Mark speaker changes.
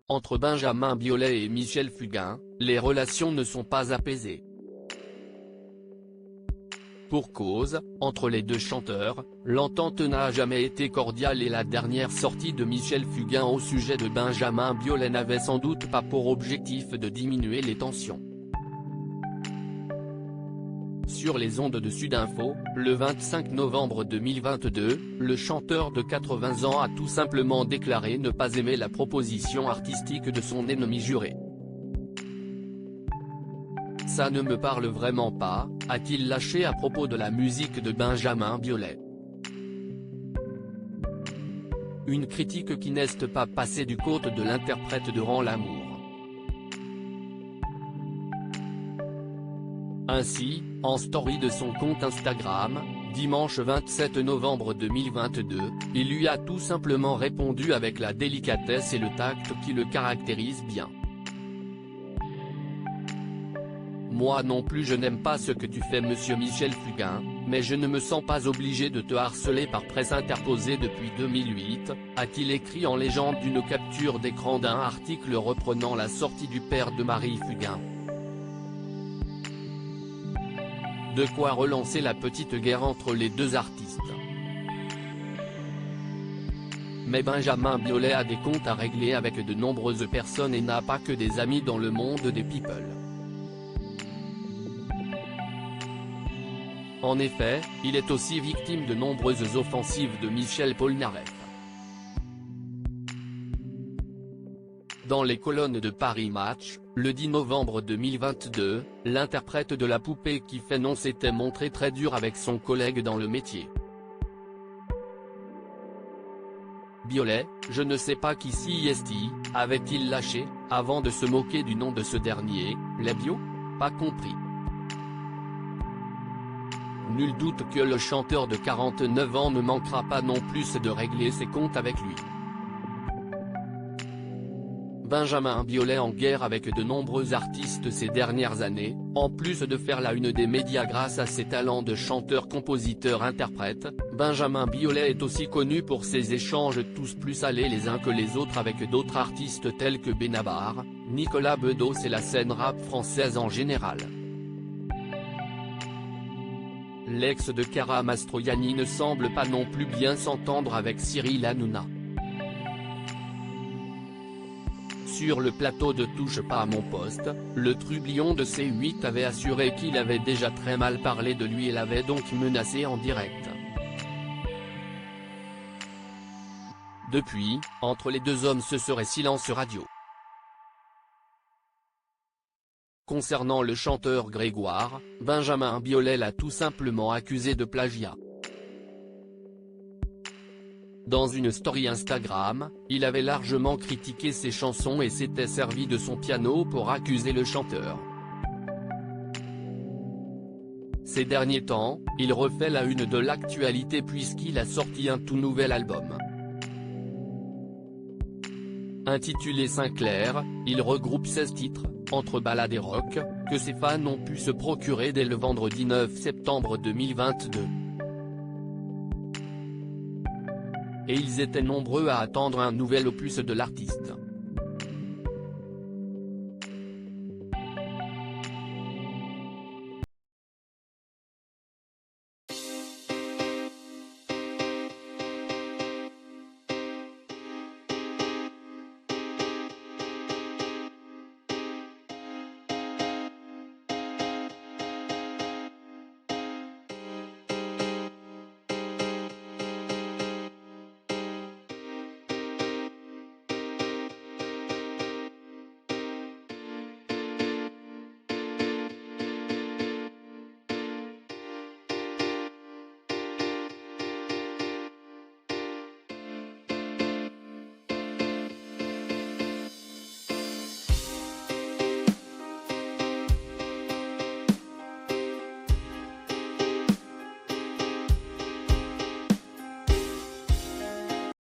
Speaker 1: entre Benjamin Biolay et Michel Fugain, les relations ne sont pas apaisées. Pour cause, entre les deux chanteurs, l'entente n'a jamais été cordiale et la dernière sortie de Michel Fugain au sujet de Benjamin Biolay n'avait sans doute pas pour objectif de diminuer les tensions. Sur les ondes de Sudinfo, le 25 novembre 2022, le chanteur de 80 ans a tout simplement déclaré ne pas aimer la proposition artistique de son ennemi juré. Ça ne me parle vraiment pas, a-t-il lâché à propos de la musique de Benjamin Biolay. Une critique qui n'est pas passée du côté de l'interprète de Rends l'amour. Ainsi, en story de son compte Instagram, dimanche 27 novembre 2022, il lui a tout simplement répondu avec la délicatesse et le tact qui le caractérisent bien. Moi non plus je n'aime pas ce que tu fais monsieur Michel Fugain, mais je ne me sens pas obligé de te harceler par presse interposée depuis 2008, a-t-il écrit en légende d'une capture d'écran d'un article reprenant la sortie du père de Marie Fugain. De quoi relancer la petite guerre entre les deux artistes. Mais Benjamin Biolay a des comptes à régler avec de nombreuses personnes et n'a pas que des amis dans le monde des people. En effet, il est aussi victime de nombreuses offensives de Michel Polnareff. Dans les colonnes de Paris Match, le 10 novembre 2022, l'interprète de la poupée qui fait non s'était montré très dur avec son collègue dans le métier. Biolay, je ne sais pas qui s'y est, avait-il lâché, avant de se moquer du nom de ce dernier, les bio ? Pas compris. Nul doute que le chanteur de 49 ans ne manquera pas non plus de régler ses comptes avec lui. Benjamin Biolay en guerre avec de nombreux artistes ces dernières années, en plus de faire la une des médias grâce à ses talents de chanteur-compositeur-interprète, Benjamin Biolay est aussi connu pour ses échanges tous plus salés les uns que les autres avec d'autres artistes tels que Benabar, Nicolas Bedos et la scène rap française en général. L'ex de Cara Mastroianni ne semble pas non plus bien s'entendre avec Cyril Hanouna. Sur le plateau de Touche pas à mon poste, le trublion de C8 avait assuré qu'il avait déjà très mal parlé de lui et l'avait donc menacé en direct. Depuis, entre les deux hommes ce serait silence radio. Concernant le chanteur Grégoire, Benjamin Biolay l'a tout simplement accusé de plagiat. Dans une story Instagram, il avait largement critiqué ses chansons et s'était servi de son piano pour accuser le chanteur. Ces derniers temps, il refait la une de l'actualité puisqu'il a sorti un tout nouvel album. Intitulé Sinclair, il regroupe 16 titres, entre ballades et rock, que ses fans ont pu se procurer dès le vendredi 9 septembre 2022. Et ils étaient nombreux à attendre un nouvel opus de l'artiste.